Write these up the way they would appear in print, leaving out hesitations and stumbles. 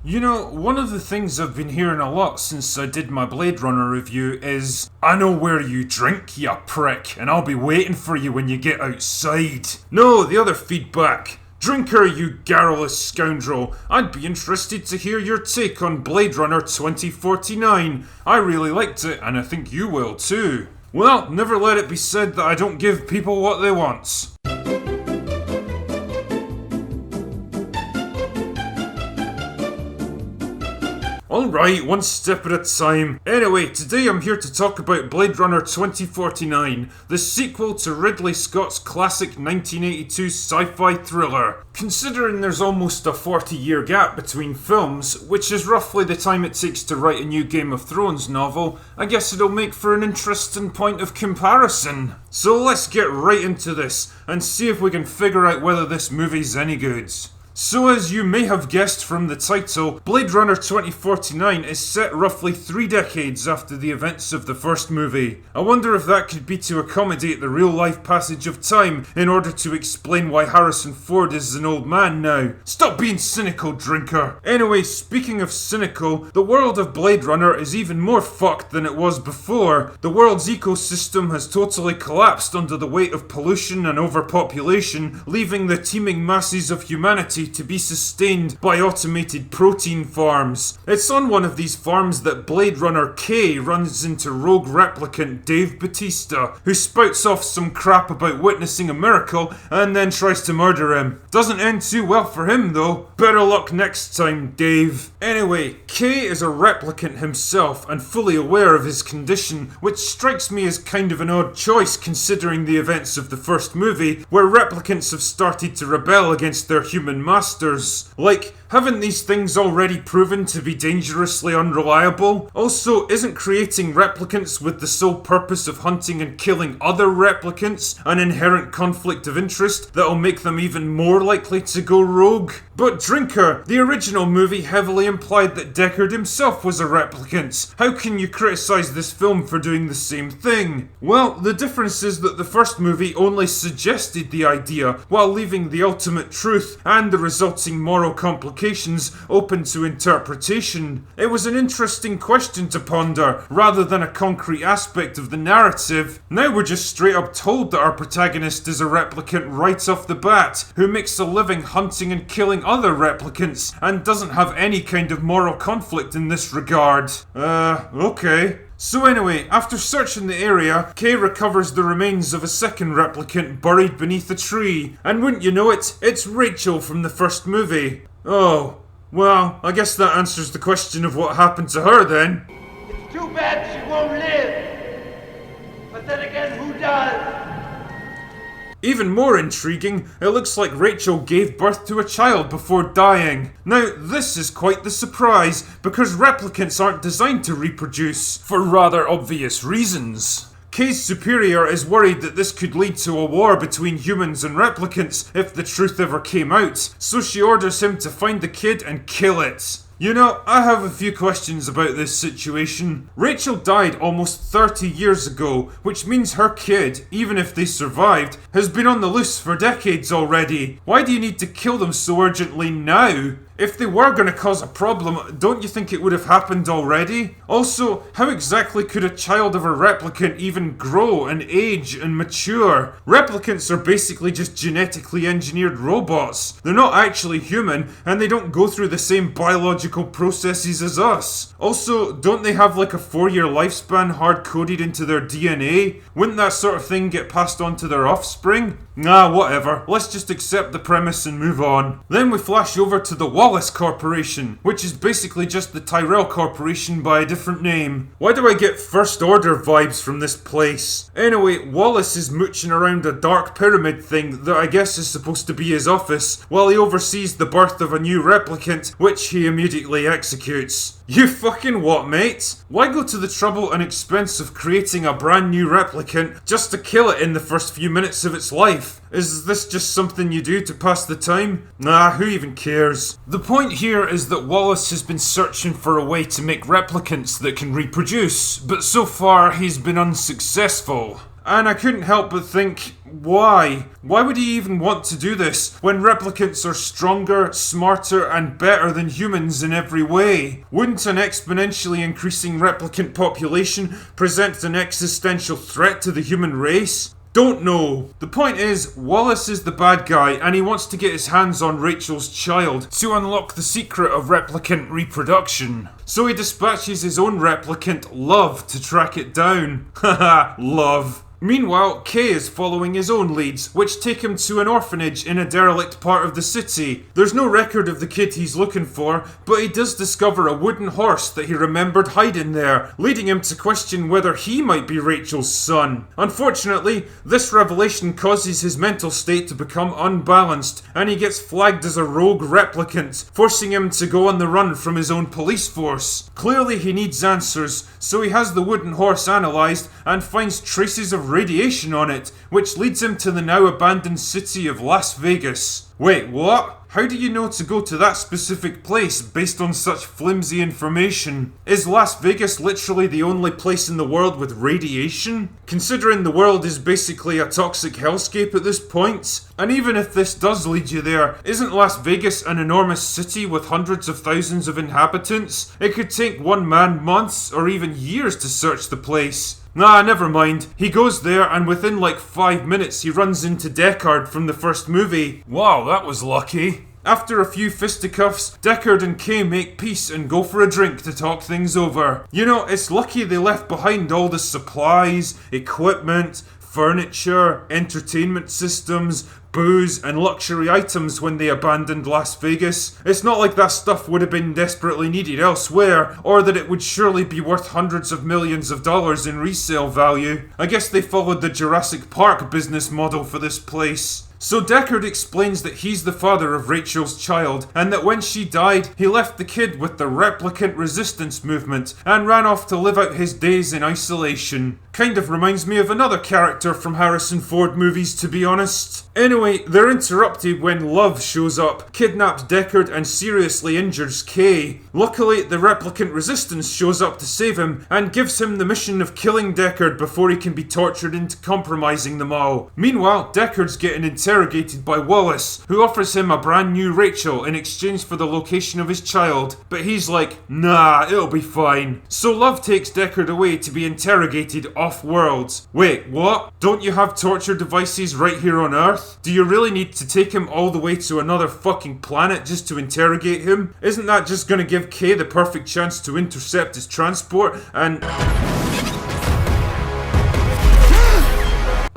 You know, one of the things I've been hearing a lot since I did my Blade Runner review is, I know where you drink, you prick, and I'll be waiting for you when you get outside. No, the other feedback. Drinker, you garrulous scoundrel, I'd be interested to hear your take on Blade Runner 2049. I really liked it, and I think you will too. Well, never let it be said that I don't give people what they want. Alright, one step at a time. Anyway, today I'm here to talk about Blade Runner 2049, the sequel to Ridley Scott's classic 1982 sci-fi thriller. Considering there's almost a 40-year gap between films, which is roughly the time it takes to write a new Game of Thrones novel, I guess it'll make for an interesting point of comparison. So let's get right into this, and see if we can figure out whether this movie's any good. So as you may have guessed from the title, Blade Runner 2049 is set roughly 3 decades after the events of the first movie. I wonder if that could be to accommodate the real-life passage of time in order to explain why Harrison Ford is an old man now. Stop being cynical, drinker! Anyway, speaking of cynical, the world of Blade Runner is even more fucked than it was before. The world's ecosystem has totally collapsed under the weight of pollution and overpopulation, leaving the teeming masses of humanity to be sustained by automated protein farms. It's on one of these farms that Blade Runner K runs into rogue replicant Dave Bautista, who spouts off some crap about witnessing a miracle and then tries to murder him. Doesn't end too well for him though. Better luck next time, Dave. Anyway, K is a replicant himself and fully aware of his condition, which strikes me as kind of an odd choice considering the events of the first movie, where replicants have started to rebel against their human masters. Like, haven't these things already proven to be dangerously unreliable? Also, isn't creating replicants with the sole purpose of hunting and killing other replicants an inherent conflict of interest that'll make them even more likely to go rogue? But drinker, the original movie heavily implied that Deckard himself was a replicant. How can you criticize this film for doing the same thing? Well, the difference is that the first movie only suggested the idea while leaving the ultimate truth and the resulting moral complications open to interpretation. It was an interesting question to ponder, rather than a concrete aspect of the narrative. Now we're just straight up told that our protagonist is a replicant right off the bat, who makes a living hunting and killing other replicants, and doesn't have any kind of moral conflict in this regard. Okay. So anyway, after searching the area, Kay recovers the remains of a second replicant buried beneath a tree. And wouldn't you know it, it's Rachel from the first movie. Oh, well, I guess that answers the question of what happened to her then. It's too bad she won't live. But then again, who does? Even more intriguing, it looks like Rachel gave birth to a child before dying. Now, this is quite the surprise, because replicants aren't designed to reproduce, for rather obvious reasons. Kay's superior is worried that this could lead to a war between humans and replicants if the truth ever came out, so she orders him to find the kid and kill it. You know, I have a few questions about this situation. Rachel died almost 30 years ago, which means her kid, even if they survived, has been on the loose for decades already. Why do you need to kill them so urgently now? If they were going to cause a problem, don't you think it would have happened already? Also, how exactly could a child of a replicant even grow and age and mature? Replicants are basically just genetically engineered robots. They're not actually human, and they don't go through the same biological processes as us. Also, don't they have like a 4-year lifespan hard-coded into their DNA? Wouldn't that sort of thing get passed on to their offspring? Nah, whatever. Let's just accept the premise and move on. Then we flash over to the Wallace Corporation, which is basically just the Tyrell Corporation by a different name. Why do I get First Order vibes from this place? Anyway, Wallace is mooching around a dark pyramid thing that I guess is supposed to be his office, while he oversees the birth of a new replicant, which he immediately executes. You fucking what, mate? Why go to the trouble and expense of creating a brand new replicant just to kill it in the first few minutes of its life? Is this just something you do to pass the time? Nah, who even cares? The point here is that Wallace has been searching for a way to make replicants that can reproduce, but so far he's been unsuccessful. And I couldn't help but think, why? Why would he even want to do this when replicants are stronger, smarter, and better than humans in every way? Wouldn't an exponentially increasing replicant population present an existential threat to the human race? Don't know. The point is, Wallace is the bad guy and he wants to get his hands on Rachel's child to unlock the secret of replicant reproduction. So he dispatches his own replicant, Love, to track it down. Haha, Love. Meanwhile, Kay is following his own leads, which take him to an orphanage in a derelict part of the city. There's no record of the kid he's looking for, but he does discover a wooden horse that he remembered hiding there, leading him to question whether he might be Rachel's son. Unfortunately, this revelation causes his mental state to become unbalanced, and he gets flagged as a rogue replicant, forcing him to go on the run from his own police force. Clearly he needs answers, so he has the wooden horse analysed and finds traces of radiation on it, which leads him to the now abandoned city of Las Vegas. Wait, what? How do you know to go to that specific place based on such flimsy information? Is Las Vegas literally the only place in the world with radiation? Considering the world is basically a toxic hellscape at this point? And even if this does lead you there, isn't Las Vegas an enormous city with hundreds of thousands of inhabitants? It could take one man months or even years to search the place. Nah, never mind. He goes there and within like 5 minutes he runs into Deckard from the first movie. Wow, that was lucky. After a few fisticuffs, Deckard and Kay make peace and go for a drink to talk things over. You know, it's lucky they left behind all the supplies, equipment, furniture, entertainment systems, booze and luxury items when they abandoned Las Vegas. It's not like that stuff would have been desperately needed elsewhere, or that it would surely be worth hundreds of millions of dollars in resale value. I guess they followed the Jurassic Park business model for this place. So Deckard explains that he's the father of Rachel's child, and that when she died, he left the kid with the replicant resistance movement, and ran off to live out his days in isolation. Kind of reminds me of another character from Harrison Ford movies, to be honest. Anyway, they're interrupted when Love shows up, kidnaps Deckard and seriously injures Kay. Luckily, the replicant resistance shows up to save him, and gives him the mission of killing Deckard before he can be tortured into compromising them all. Meanwhile, Deckard's getting interrogated by Wallace, who offers him a brand new Rachel in exchange for the location of his child, but he's like, nah, it'll be fine. So Love takes Deckard away to be interrogated off-world. Wait, what? Don't you have torture devices right here on Earth? Do you really need to take him all the way to another fucking planet just to interrogate him? Isn't that just gonna give Kay the perfect chance to intercept his transport and...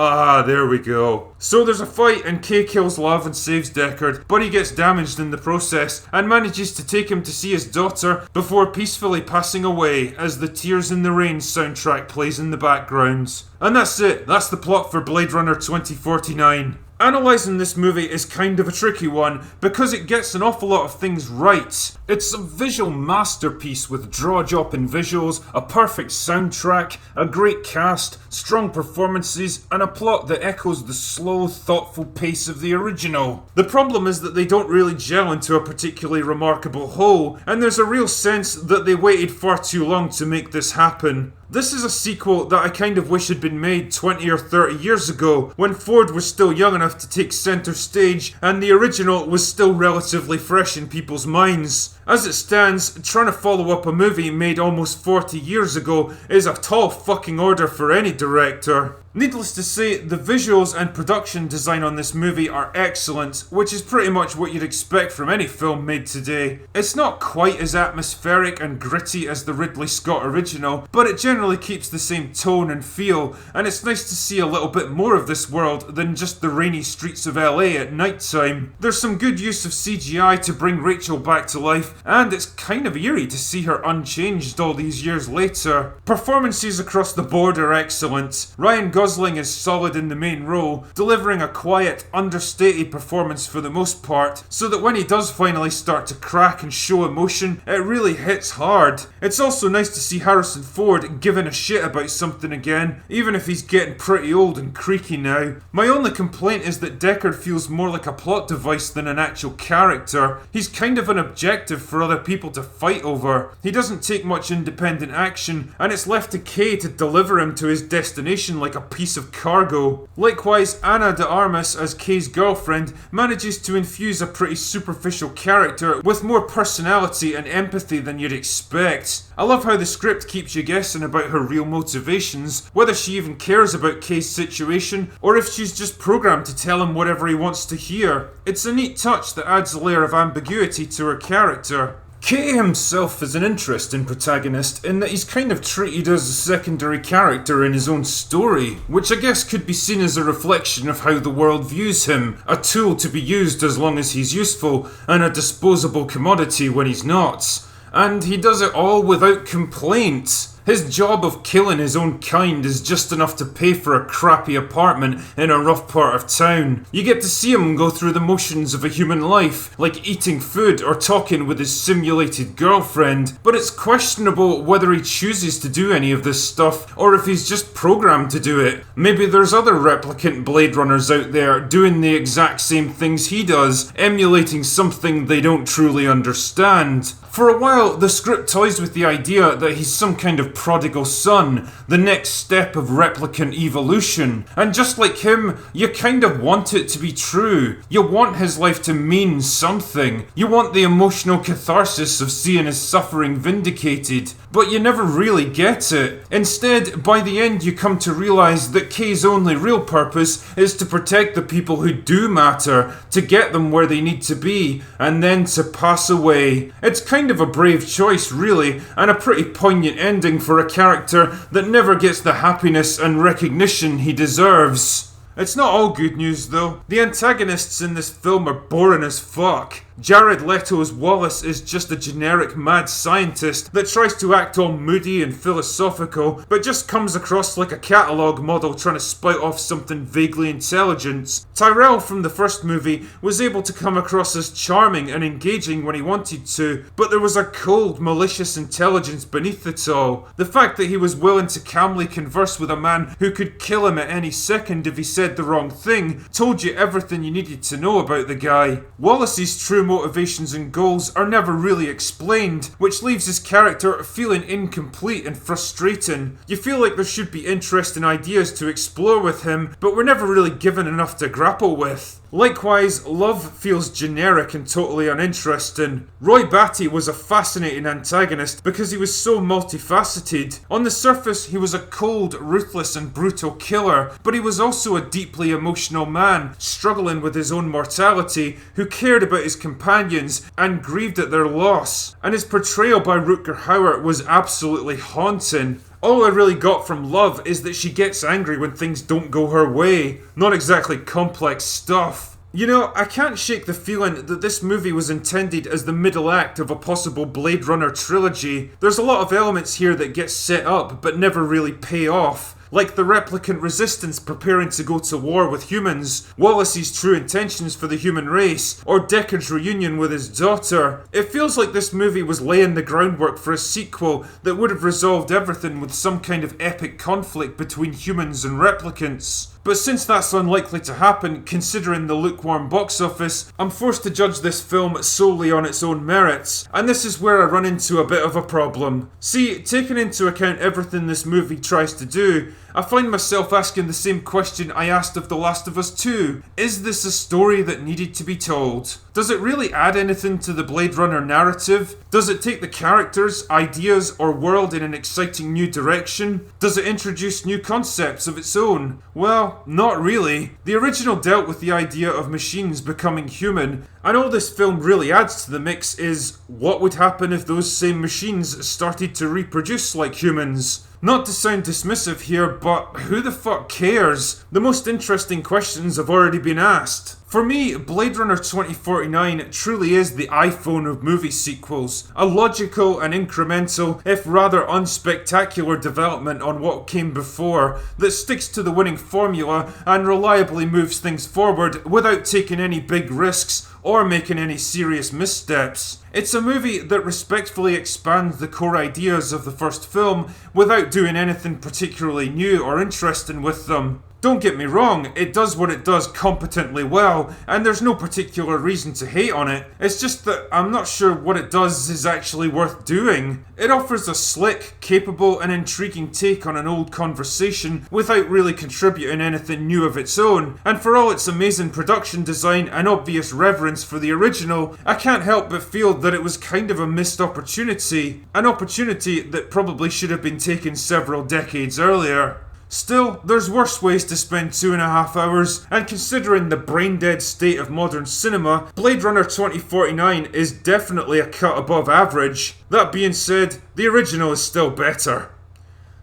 Ah, there we go. So there's a fight and Kay kills Love and saves Deckard, but he gets damaged in the process and manages to take him to see his daughter before peacefully passing away as the Tears in the Rain soundtrack plays in the background. And that's it. That's the plot for Blade Runner 2049. Analysing this movie is kind of a tricky one because it gets an awful lot of things right. It's a visual masterpiece with jaw-dropping visuals, a perfect soundtrack, a great cast, strong performances, and a plot that echoes the slow, thoughtful pace of the original. The problem is that they don't really gel into a particularly remarkable whole, and there's a real sense that they waited far too long to make this happen. This is a sequel that I kind of wish had been made 20 or 30 years ago, when Ford was still young enough to take centre stage and the original was still relatively fresh in people's minds. As it stands, trying to follow up a movie made almost 40 years ago is a tall fucking order for any director. Needless to say, the visuals and production design on this movie are excellent, which is pretty much what you'd expect from any film made today. It's not quite as atmospheric and gritty as the Ridley Scott original, but it generally keeps the same tone and feel, and it's nice to see a little bit more of this world than just the rainy streets of LA at night time. There's some good use of CGI to bring Rachel back to life, and it's kind of eerie to see her unchanged all these years later. Performances across the board are excellent. Ryan Gosling is solid in the main role, delivering a quiet, understated performance for the most part, so that when he does finally start to crack and show emotion, it really hits hard. It's also nice to see Harrison Ford giving a shit about something again, even if he's getting pretty old and creaky now. My only complaint is that Deckard feels more like a plot device than an actual character. He's kind of an objective for other people to fight over. He doesn't take much independent action, and it's left to Kay to deliver him to his destination like a piece of cargo. Likewise, Ana de Armas, as Kay's girlfriend, manages to infuse a pretty superficial character with more personality and empathy than you'd expect. I love how the script keeps you guessing about her real motivations, whether she even cares about Kay's situation, or if she's just programmed to tell him whatever he wants to hear. It's a neat touch that adds a layer of ambiguity to her character. Kay himself is an interesting protagonist in that he's kind of treated as a secondary character in his own story, which I guess could be seen as a reflection of how the world views him, a tool to be used as long as he's useful, and a disposable commodity when he's not. And he does it all without complaint. His job of killing his own kind is just enough to pay for a crappy apartment in a rough part of town. You get to see him go through the motions of a human life, like eating food or talking with his simulated girlfriend, but it's questionable whether he chooses to do any of this stuff or if he's just programmed to do it. Maybe there's other replicant Blade Runners out there doing the exact same things he does, emulating something they don't truly understand. For a while, the script toys with the idea that he's some kind of prodigal son, the next step of replicant evolution. And just like him, you kind of want it to be true. You want his life to mean something. You want the emotional catharsis of seeing his suffering vindicated. But you never really get it. Instead, by the end you come to realise that Kay's only real purpose is to protect the people who do matter, to get them where they need to be, and then to pass away. It's kind of a brave choice, really, and a pretty poignant ending for a character that never gets the happiness and recognition he deserves. It's not all good news though. The antagonists in this film are boring as fuck. Jared Leto's Wallace is just a generic mad scientist that tries to act all moody and philosophical, but just comes across like a catalogue model trying to spout off something vaguely intelligent. Tyrell from the first movie was able to come across as charming and engaging when he wanted to, but there was a cold, malicious intelligence beneath it all. The fact that he was willing to calmly converse with a man who could kill him at any second if he said the wrong thing told you everything you needed to know about the guy. Wallace's true motivations and goals are never really explained, which leaves his character feeling incomplete and frustrating. You feel like there should be interesting ideas to explore with him, but we're never really given enough to grapple with. Likewise, Love feels generic and totally uninteresting. Roy Batty was a fascinating antagonist because he was so multifaceted. On the surface, he was a cold, ruthless and brutal killer, but he was also a deeply emotional man, struggling with his own mortality, who cared about his companions and grieved at their loss. And his portrayal by Rutger Hauer was absolutely haunting. All I really got from Love is that she gets angry when things don't go her way. Not exactly complex stuff. You know, I can't shake the feeling that this movie was intended as the middle act of a possible Blade Runner trilogy. There's a lot of elements here that get set up but never really pay off. Like the replicant resistance preparing to go to war with humans, Wallace's true intentions for the human race, or Deckard's reunion with his daughter. It feels like this movie was laying the groundwork for a sequel that would have resolved everything with some kind of epic conflict between humans and replicants. But since that's unlikely to happen, considering the lukewarm box office, I'm forced to judge this film solely on its own merits, and this is where I run into a bit of a problem. See, taking into account everything this movie tries to do, I find myself asking the same question I asked of The Last of Us 2. Is this a story that needed to be told? Does it really add anything to the Blade Runner narrative? Does it take the characters, ideas, or world in an exciting new direction? Does it introduce new concepts of its own? Well, not really. The original dealt with the idea of machines becoming human, and all this film really adds to the mix is, what would happen if those same machines started to reproduce like humans? Not to sound dismissive here, but who the fuck cares? The most interesting questions have already been asked. For me, Blade Runner 2049 truly is the iPhone of movie sequels, a logical and incremental, if rather unspectacular development on what came before, that sticks to the winning formula and reliably moves things forward without taking any big risks or making any serious missteps. It's a movie that respectfully expands the core ideas of the first film without doing anything particularly new or interesting with them. Don't get me wrong, it does what it does competently well, and there's no particular reason to hate on it. It's just that I'm not sure what it does is actually worth doing. It offers a slick, capable, and intriguing take on an old conversation without really contributing anything new of its own, and for all its amazing production design and obvious reverence for the original, I can't help but feel that it was kind of a missed opportunity. An opportunity that probably should have been taken several decades earlier. Still, there's worse ways to spend 2.5 hours, and considering the brain-dead state of modern cinema, Blade Runner 2049 is definitely a cut above average. That being said, the original is still better.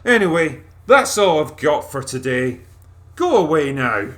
Anyway, that's all I've got for today. Go away now.